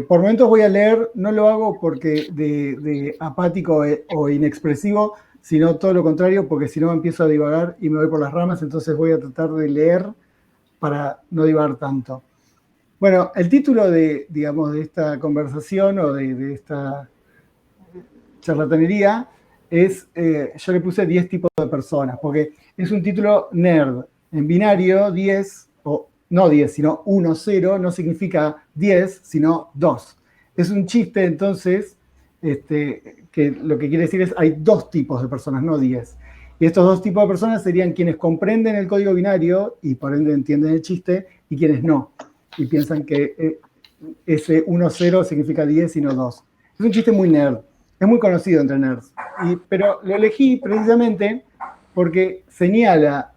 Por momentos voy a leer, no lo hago porque de apático o inexpresivo, sino todo lo contrario, porque si no empiezo a divagar y me voy por las ramas, entonces voy a tratar de leer para no divagar tanto. Bueno, el título de esta conversación o de esta charlatanería es, yo le puse 10 tipos de personas, porque es un título nerd, En binario, 10, o no 10, sino 1, 0, no significa 10, sino 2. Es un chiste, entonces, que lo que quiere decir es hay dos tipos de personas, no 10. Y estos dos tipos de personas serían quienes comprenden el código binario y por ende entienden el chiste, y quienes no. Y piensan que ese 1, 0 significa 10 y no 2. Es un chiste muy nerd. Es muy conocido entre nerds. Pero lo elegí precisamente porque señala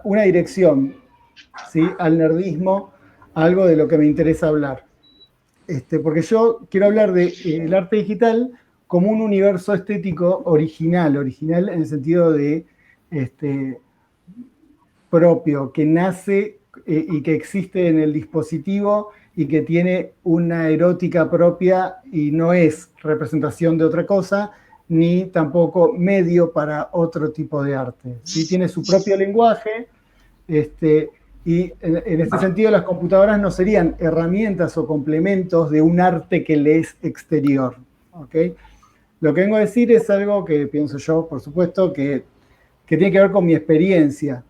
una dirección, ¿sí?, al nerdismo, algo de lo que me interesa hablar. Porque yo quiero hablar del arte digital como un universo estético original en el sentido de propio, que nace y que existe en el dispositivo y que tiene una erótica propia y no es representación de otra cosa, ni tampoco medio para otro tipo de arte. ¿Sí? Tiene su propio lenguaje, y en este sentido las computadoras no serían herramientas o complementos de un arte que le es exterior. ¿Okay? Lo que vengo a decir es algo que pienso yo, por supuesto, que tiene que ver con mi experiencia.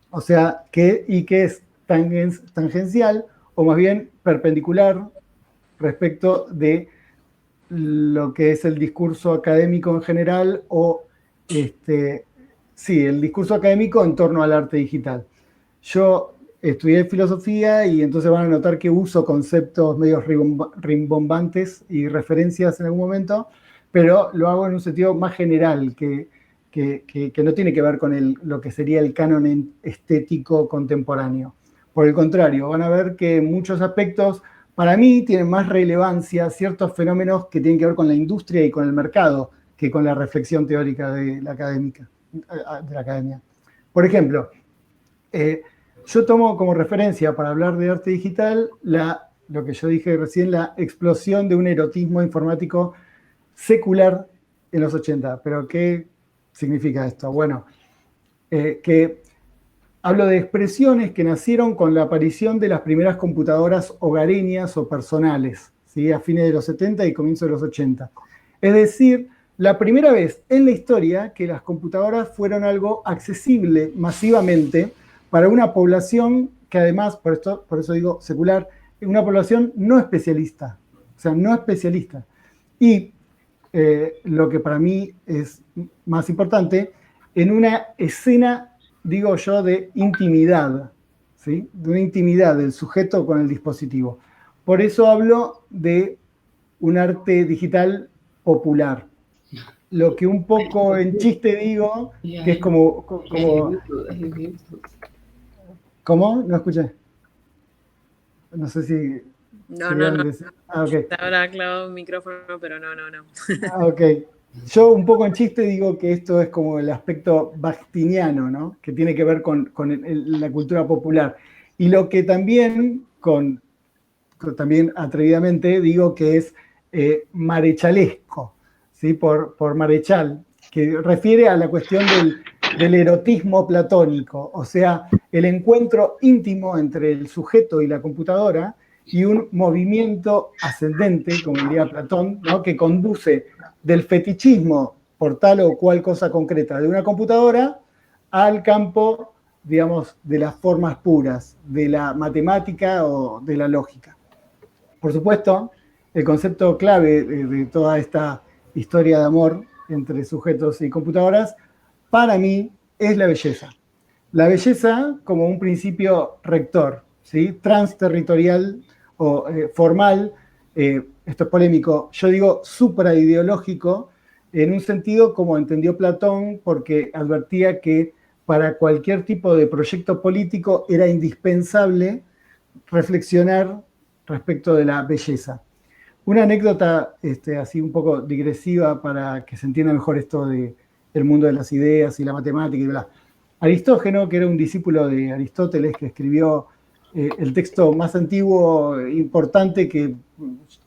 O sea, que es tangencial o más bien perpendicular respecto de lo que es el discurso académico en general o, sí, el discurso académico en torno al arte digital. Yo estudié filosofía y entonces van a notar que uso conceptos medios rimbombantes y referencias en algún momento, pero lo hago en un sentido más general, que no tiene que ver con lo que sería el canon estético contemporáneo. Por el contrario, van a ver que en muchos aspectos, para mí, tienen más relevancia ciertos fenómenos que tienen que ver con la industria y con el mercado que con la reflexión teórica de la academia. Por ejemplo, yo tomo como referencia para hablar de arte digital lo que yo dije recién, la explosión de un erotismo informático secular en los 80. ¿Pero qué significa esto? Bueno, que hablo de expresiones que nacieron con la aparición de las primeras computadoras hogareñas o personales, ¿sí?, a fines de los 70 y comienzos de los 80. Es decir, la primera vez en la historia que las computadoras fueron algo accesible masivamente para una población que además, por eso digo secular, una población no especialista, o sea, no especialista. Y lo que para mí es más importante, en una escena, digo yo, de intimidad, ¿sí?, de una intimidad del sujeto con el dispositivo. Por eso hablo de un arte digital popular. Lo que un poco en chiste digo, que es como ¿cómo? No escuché. No sé si... No. Okay. Te habrá clavado un micrófono, pero no. Ok. Yo un poco en chiste digo que esto es como el aspecto bakhtiniano, ¿no?, que tiene que ver con la cultura popular. Y lo que también, también atrevidamente, digo que es marechalesco, ¿sí?, por marechal, que refiere a la cuestión del erotismo platónico, o sea, el encuentro íntimo entre el sujeto y la computadora y un movimiento ascendente, como diría Platón, ¿no?, que conduce del fetichismo por tal o cual cosa concreta de una computadora al campo, digamos, de las formas puras, de la matemática o de la lógica. Por supuesto, el concepto clave de toda esta historia de amor entre sujetos y computadoras, para mí, es la belleza. La belleza como un principio rector, ¿sí?, transterritorial o formal, esto es polémico, yo digo supraideológico, en un sentido como entendió Platón, porque advertía que para cualquier tipo de proyecto político era indispensable reflexionar respecto de la belleza. Una anécdota así un poco digresiva para que se entienda mejor esto del mundo de las ideas y la matemática y bla. Aristógeno, que era un discípulo de Aristóteles, que escribió el texto más antiguo, importante, que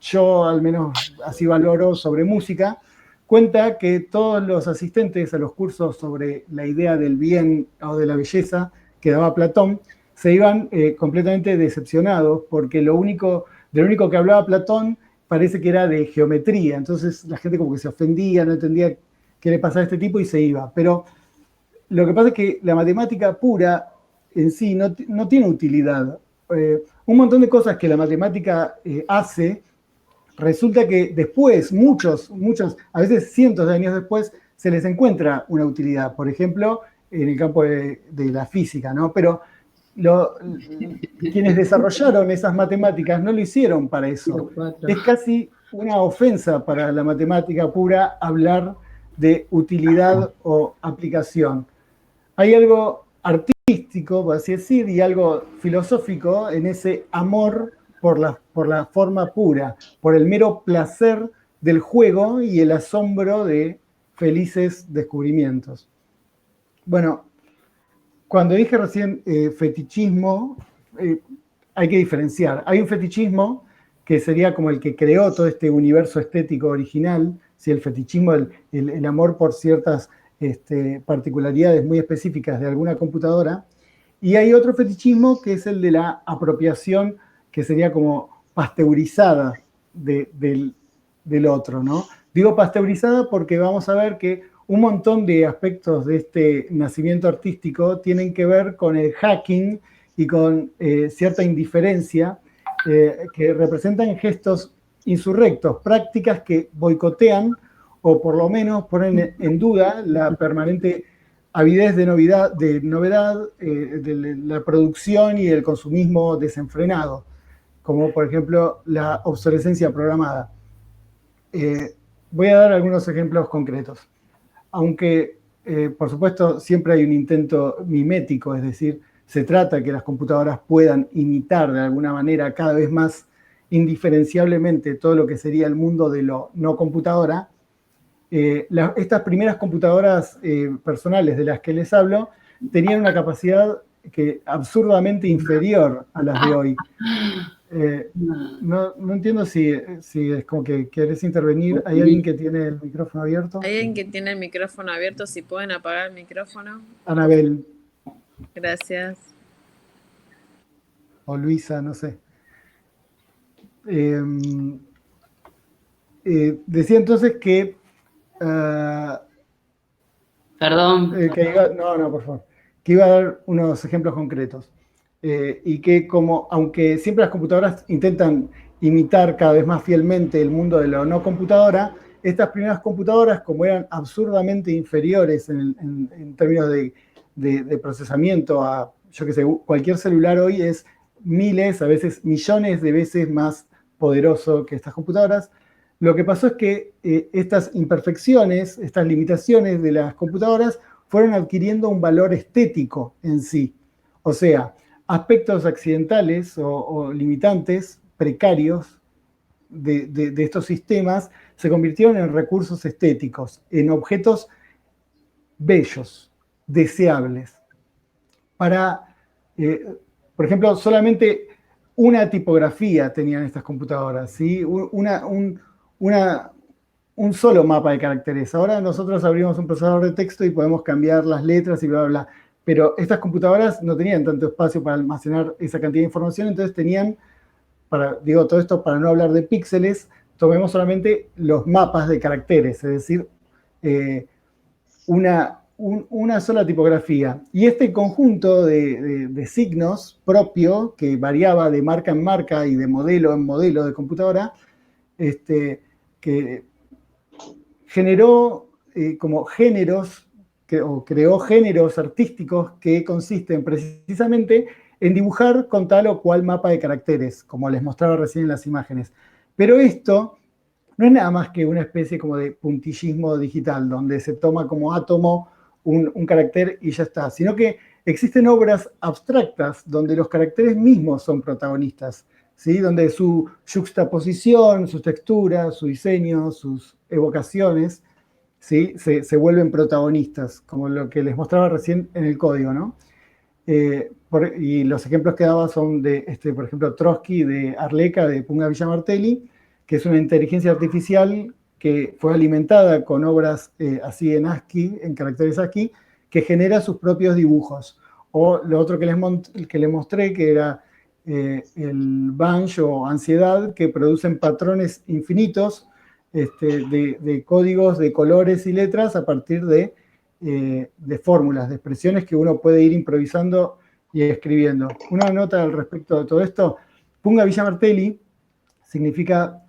yo al menos así valoro, sobre música, cuenta que todos los asistentes a los cursos sobre la idea del bien o de la belleza que daba Platón se iban completamente decepcionados, porque de lo único que hablaba Platón parece que era de geometría. Entonces la gente como que se ofendía, no entendía qué le pasaba a este tipo y se iba. Pero lo que pasa es que la matemática pura en sí no tiene utilidad. Un montón de cosas que la matemática hace, resulta que después, muchos, a veces cientos de años después, se les encuentra una utilidad. Por ejemplo, en el campo de la física, ¿no? Pero quienes desarrollaron esas matemáticas no lo hicieron para eso. Es casi una ofensa para la matemática pura hablar de utilidad o aplicación. Hay algo artístico, por así decir, y algo filosófico en ese amor por la forma pura, por el mero placer del juego y el asombro de felices descubrimientos. Bueno, cuando dije recién fetichismo, hay que diferenciar. Hay un fetichismo que sería como el que creó todo este universo estético original, ¿sí? El fetichismo, el amor por ciertas particularidades muy específicas de alguna computadora. Y hay otro fetichismo que es el de la apropiación, que sería como pasteurizada del otro, ¿no? Digo pasteurizada porque vamos a ver que un montón de aspectos de este nacimiento artístico tienen que ver con el hacking y con cierta indiferencia que representan gestos insurrectos, prácticas que boicotean o por lo menos ponen en duda la permanente avidez de novedad, de la producción y el consumismo desenfrenado, como por ejemplo la obsolescencia programada. Voy a dar algunos ejemplos concretos. Aunque, por supuesto, siempre hay un intento mimético, es decir, se trata de que las computadoras puedan imitar de alguna manera cada vez más indiferenciablemente todo lo que sería el mundo de lo no computadora. Estas primeras computadoras personales de las que les hablo tenían una capacidad absurdamente inferior a las de hoy. No entiendo si es como que querés intervenir. ¿Hay alguien que tiene el micrófono abierto? ¿Hay alguien que tiene el micrófono abierto? Si pueden apagar el micrófono. Anabel. Gracias. O Luisa, no sé. Decía entonces que... Perdón. No, por favor. Que iba a dar unos ejemplos concretos. Y que aunque siempre las computadoras intentan imitar cada vez más fielmente el mundo de la no computadora, estas primeras computadoras, como eran absurdamente inferiores en términos de procesamiento a, yo qué sé, cualquier celular hoy es miles, a veces millones de veces más poderoso que estas computadoras. Lo que pasó es que estas imperfecciones, estas limitaciones de las computadoras fueron adquiriendo un valor estético en sí. O sea, aspectos accidentales o limitantes, precarios de estos sistemas, se convirtieron en recursos estéticos, en objetos bellos, deseables. Por ejemplo, solamente una tipografía tenían estas computadoras, ¿sí? Un solo mapa de caracteres. Ahora nosotros abrimos un procesador de texto y podemos cambiar las letras y bla, bla, bla. Pero estas computadoras no tenían tanto espacio para almacenar esa cantidad de información, entonces tenían, digo todo esto para no hablar de píxeles, tomemos solamente los mapas de caracteres, es decir, una sola tipografía. Y este conjunto de signos propio, que variaba de marca en marca y de modelo en modelo de computadora, que generó como géneros, o creó géneros artísticos que consisten precisamente en dibujar con tal o cual mapa de caracteres, como les mostraba recién en las imágenes. Pero esto no es nada más que una especie como de puntillismo digital, donde se toma como átomo un carácter y ya está, sino que existen obras abstractas donde los caracteres mismos son protagonistas, ¿sí? Donde su juxtaposición, sus texturas, su diseño, sus evocaciones, ¿sí? se vuelven protagonistas, como lo que les mostraba recién en el código, ¿no? Y los ejemplos que daba son de, por ejemplo, Trotsky, de Arleca, de Punga Villamartelli, que es una inteligencia artificial que fue alimentada con obras así en ASCII, en caracteres ASCII, que genera sus propios dibujos. O lo otro que les mostré, que era el Bunch o Ansiedad, que producen patrones infinitos de códigos, de colores y letras a partir de fórmulas, de expresiones que uno puede ir improvisando y escribiendo. Una nota al respecto de todo esto, Punga Villa Martelli significa,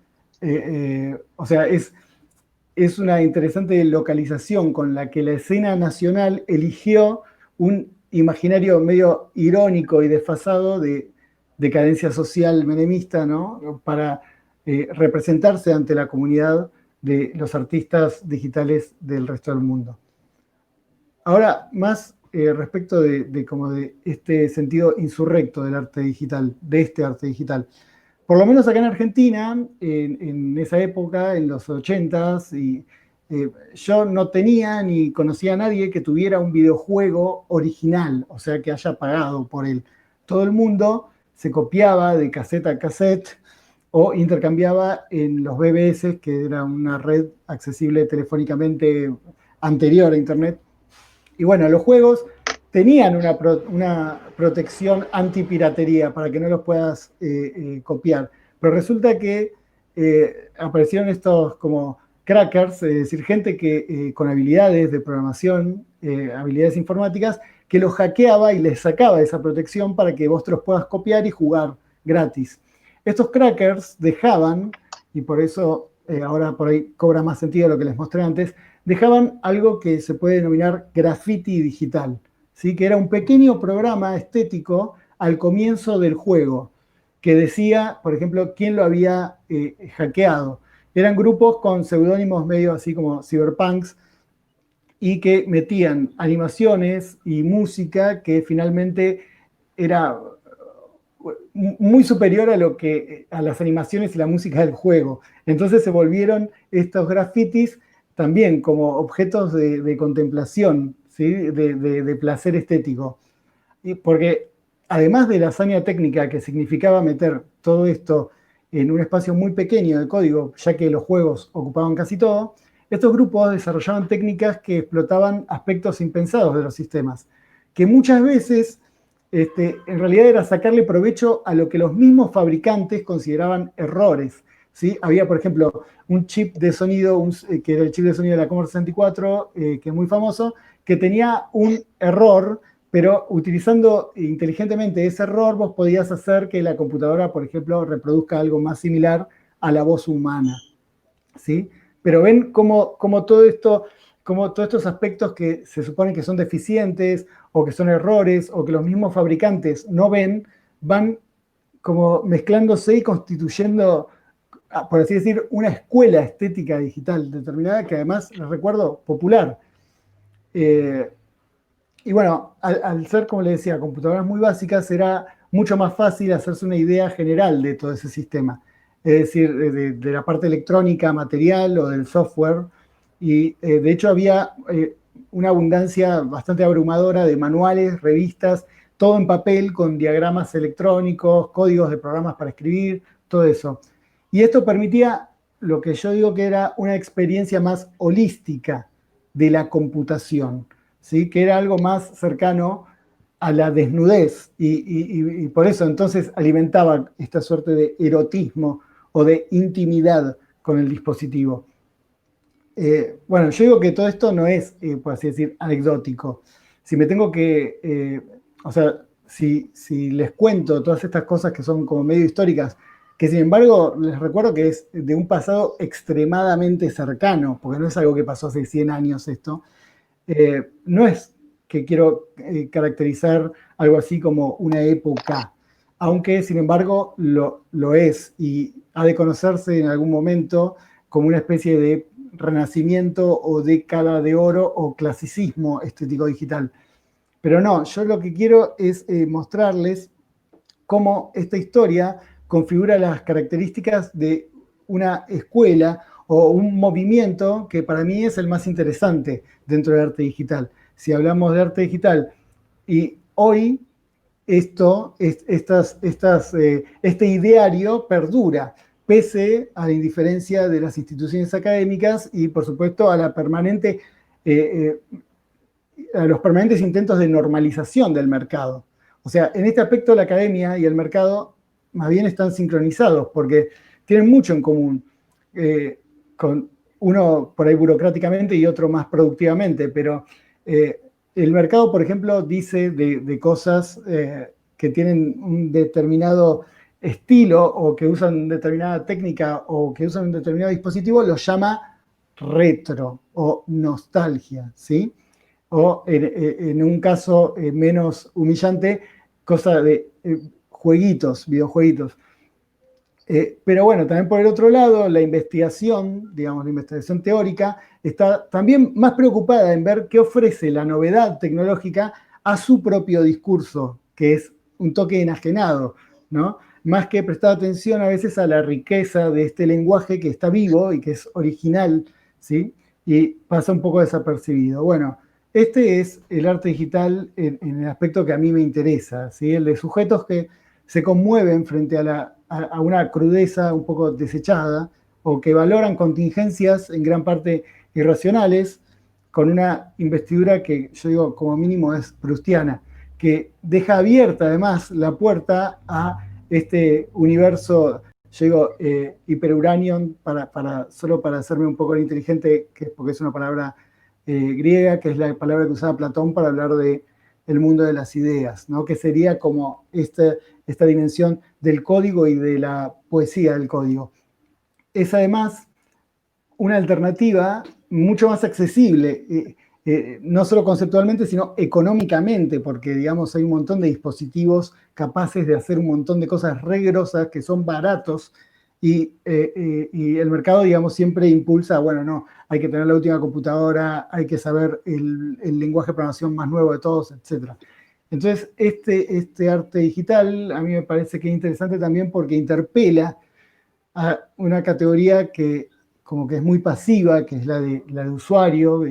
o sea, es una interesante localización con la que la escena nacional eligió un imaginario medio irónico y desfasado de decadencia social menemista, ¿no? Para representarse ante la comunidad de los artistas digitales del resto del mundo. Ahora, más respecto como de este sentido insurrecto del arte digital, de este arte digital. Por lo menos acá en Argentina, en esa época, en los 80s, yo no tenía ni conocía a nadie que tuviera un videojuego original, o sea, que haya pagado por él. Todo el mundo se copiaba de cassette a cassette o intercambiaba en los BBS, que era una red accesible telefónicamente anterior a Internet. Y bueno, los juegos tenían una protección antipiratería para que no los puedas copiar. Pero resulta que aparecieron estos como crackers, es decir, gente que con habilidades de programación, habilidades informáticas, que los hackeaba y les sacaba esa protección para que vos te los puedas copiar y jugar gratis. Estos crackers dejaban, y por eso ahora por ahí cobra más sentido lo que les mostré antes, dejaban algo que se puede denominar graffiti digital, ¿sí? Que era un pequeño programa estético al comienzo del juego, que decía, por ejemplo, quién lo había hackeado. Eran grupos con seudónimos medio así como cyberpunks y que metían animaciones y música que finalmente era muy superior a las animaciones y la música del juego. Entonces se volvieron estos grafitis también como objetos de contemplación, ¿sí? de placer estético. Porque además de la hazaña técnica que significaba meter todo esto en un espacio muy pequeño de código, ya que los juegos ocupaban casi todo, estos grupos desarrollaban técnicas que explotaban aspectos impensados de los sistemas, que muchas veces en realidad era sacarle provecho a lo que los mismos fabricantes consideraban errores. ¿Sí? Había, por ejemplo, un chip de sonido, que era el chip de sonido de la Commodore 64, que es muy famoso, que tenía un error, pero utilizando inteligentemente ese error, vos podías hacer que la computadora, por ejemplo, reproduzca algo más similar a la voz humana. ¿Sí? Pero ven cómo todo esto, como todos estos aspectos que se supone que son deficientes o que son errores o que los mismos fabricantes no ven, van como mezclándose y constituyendo, por así decir, una escuela estética digital determinada que además, les recuerdo, popular. Y bueno, al ser, como les decía, computadoras muy básicas, era mucho más fácil hacerse una idea general de todo ese sistema. Es decir, de la parte electrónica, material o del software. Y de hecho había una abundancia bastante abrumadora de manuales, revistas, todo en papel con diagramas electrónicos, códigos de programas para escribir, todo eso. Y esto permitía lo que yo digo que era una experiencia más holística de la computación, ¿sí? Que era algo más cercano a la desnudez y por eso entonces alimentaba esta suerte de erotismo o de intimidad con el dispositivo. Bueno, yo digo que todo esto no es, por así decir, anecdótico. Si me tengo que, o sea, si les cuento todas estas cosas que son como medio históricas, que sin embargo les recuerdo que es de un pasado extremadamente cercano, porque no es algo que pasó hace 100 años esto, no es que quiero caracterizar algo así como una época, aunque sin embargo lo es y ha de conocerse en algún momento como una especie de renacimiento o década de oro o clasicismo estético digital. Pero no, yo lo que quiero es mostrarles cómo esta historia configura las características de una escuela o un movimiento que para mí es el más interesante dentro del arte digital. Si hablamos de arte digital y hoy este ideario perdura, pese a la indiferencia de las instituciones académicas y, por supuesto, a los permanentes intentos de normalización del mercado. O sea, en este aspecto la academia y el mercado más bien están sincronizados porque tienen mucho en común, con uno por ahí burocráticamente y otro más productivamente, pero el mercado, por ejemplo, dice de cosas que tienen un determinado estilo o que usan determinada técnica o que usan un determinado dispositivo, lo llama retro o nostalgia, ¿sí? O en un caso menos humillante, cosa de jueguitos, videojueguitos. Pero bueno, también por el otro lado, la investigación, digamos, la investigación teórica, está también más preocupada en ver qué ofrece la novedad tecnológica a su propio discurso, que es un toque enajenado, ¿no? Más que prestar atención a veces a la riqueza de este lenguaje que está vivo y que es original, ¿sí? Y pasa un poco desapercibido. Bueno, este es el arte digital en el aspecto que a mí me interesa, ¿sí? El de sujetos que se conmueven frente a una crudeza un poco desechada o que valoran contingencias en gran parte irracionales con una investidura que yo digo como mínimo es proustiana, que deja abierta además la puerta a este universo, yo digo hiperuranium, solo para hacerme un poco inteligente, porque es una palabra griega, que es la palabra que usaba Platón para hablar de el mundo de las ideas, ¿no? Que sería como esta dimensión del código y de la poesía del código. Es además una alternativa mucho más accesible, no solo conceptualmente, sino económicamente, porque digamos hay un montón de dispositivos capaces de hacer un montón de cosas re grosas que son baratos y el mercado, digamos, siempre impulsa, bueno, no, hay que tener la última computadora, hay que saber el lenguaje de programación más nuevo de todos, etc. Entonces, este arte digital a mí me parece que es interesante también porque interpela a una categoría que como que es muy pasiva, que es la de usuario.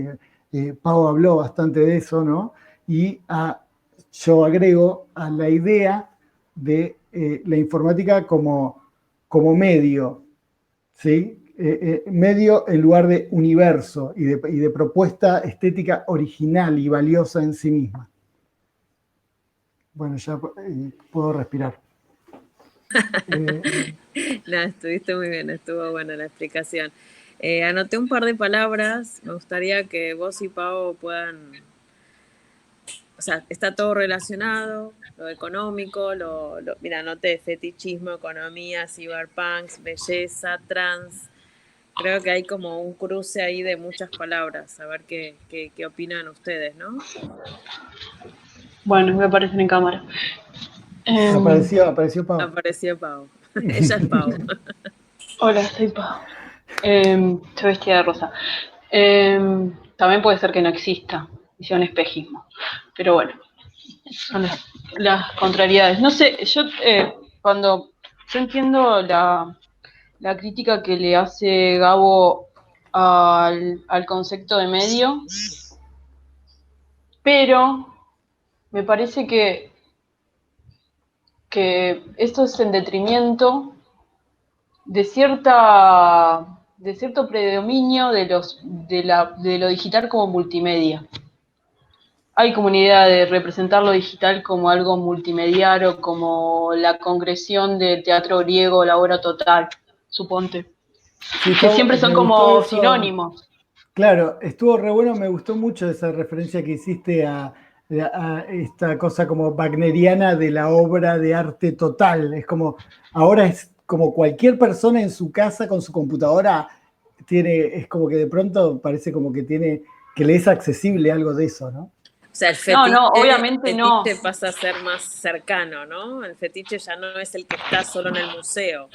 Pau habló bastante de eso, ¿no? Y yo agrego a la idea de la informática como medio, ¿sí? Medio en lugar de universo y de propuesta estética original y valiosa en sí misma. Bueno, ya puedo respirar. No, estuviste muy bien, estuvo buena la explicación. Anoté un par de palabras, me gustaría que vos y Pau puedan, o sea, está todo relacionado, lo económico, mira, anoté fetichismo, economía, cyberpunks, belleza, trans. Creo que hay como un cruce ahí de muchas palabras, a ver qué opinan ustedes, ¿no? Bueno, me aparecen en cámara. Apareció Pau. Apareció Pau. Ella es Pau. Hola, soy Pau. Estoy vestida de rosa. También puede ser que no exista, y sea un espejismo. Pero bueno, son las contrariedades. No sé, cuando yo entiendo la crítica que le hace Gabo al concepto de medio, pero me parece que esto es en detrimento de cierto predominio de lo digital como multimedia. Hay como una idea de representar lo digital como algo multimediario, como la concreción del teatro griego, la obra total, suponte. Sí, Que siempre son me gustó como eso. sinónimos. Claro, estuvo re bueno, me gustó mucho esa referencia que hiciste a esta cosa como wagneriana de la obra de arte total. Es como, ahora es como cualquier persona en su casa con su computadora es como que de pronto parece como que que le es accesible algo de eso, ¿no? O sea, No, el obviamente no. fetiche pasa a ser más cercano, ¿no? El fetiche ya no es el que está solo en el museo.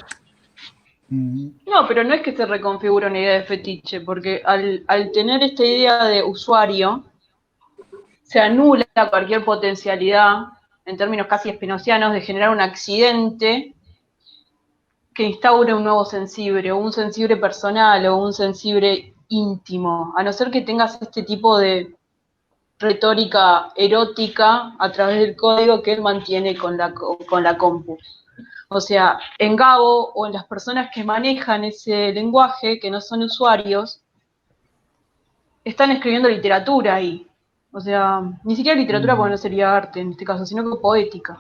No, pero no es que se reconfigura una idea de fetiche, porque al tener esta idea de usuario, se anula cualquier potencialidad, en términos casi espinocianos, de generar un accidente que instaure un nuevo sensible, o un sensible personal, o un sensible íntimo, a no ser que tengas este tipo de retórica erótica a través del código que él mantiene con la compu. O sea, en Gabo o en las personas que manejan ese lenguaje, que no son usuarios, están escribiendo literatura ahí. O sea, ni siquiera literatura porque no sería arte en este caso, sino que poética.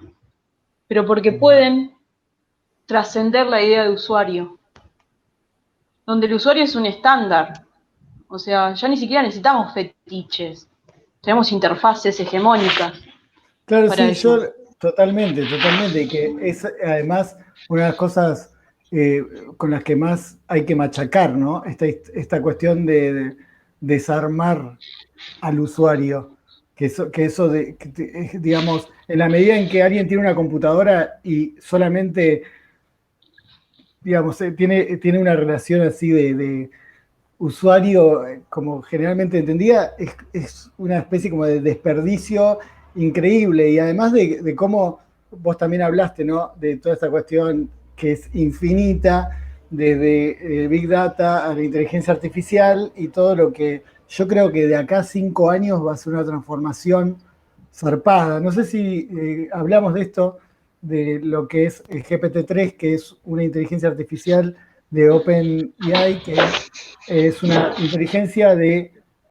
Pero porque pueden trascender la idea de usuario, donde el usuario es un estándar. O sea, ya ni siquiera necesitamos fetiches. tenemos interfaces hegemónicas. Claro, Para sí, eso. yo totalmente, y que es además una de las cosas con las que más hay que machacar, ¿no? Esta cuestión de desarmar al usuario, digamos, en la medida en que alguien tiene una computadora y solamente, digamos, tiene una relación así de usuario, como generalmente entendía, es una especie como de desperdicio increíble. Y además de cómo vos también hablaste, ¿no? De toda esta cuestión que es infinita, desde Big Data a la inteligencia artificial y todo lo que yo creo que de acá a 5 años va a ser una transformación zarpada. No sé si hablamos de esto, de lo que es el GPT-3, que es una inteligencia artificial de OpenAI, que es una inteligencia de